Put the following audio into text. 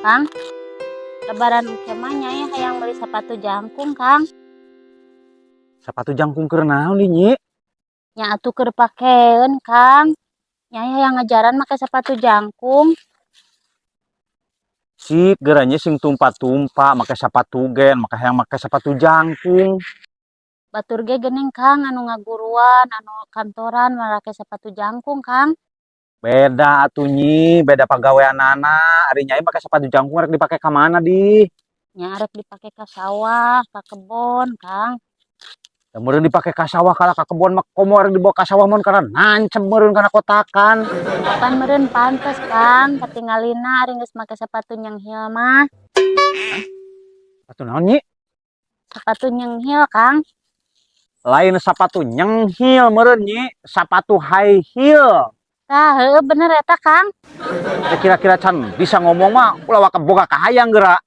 Kang, lebaran kemanya ya hayang beli sepatu jangkung, Kang. Sepatu jangkung keur naon di Nyi? Nya atuh keur pakeun, Kang. Nyai hayang ngajaran make sepatu jangkung. Sik geuranya sing tumpa-tumpa make sepatu gen, make hayang make sepatu jangkung. Batur ge geuning, Kang, anu ngaguruan, anu kantoran make sepatu jangkung, Kang. Beda atuh Nyi, beda pagaweanana. Ari Nyai make sepatu jangkung rek dipake ka mana di? Nya arek dipake ka sawah, ka kebon, Kang. Meureun dipake ka sawah kala ka kebon mah komo rek dibawa ka sawah mun kana nancem meureun kana kotakan. Pan meureun pantes, Kang. Katingalina ari geus make sepatu nyenghil mah. Sepatu naon Nyi? Sepatu nyenghil, Kang. Lain sepatu nyenghil meureun Nyi, sepatu high heel. Tah, heueuh bener eta, Kang. Kira-kira can bisa ngomong mah ulah boga kahayang geura.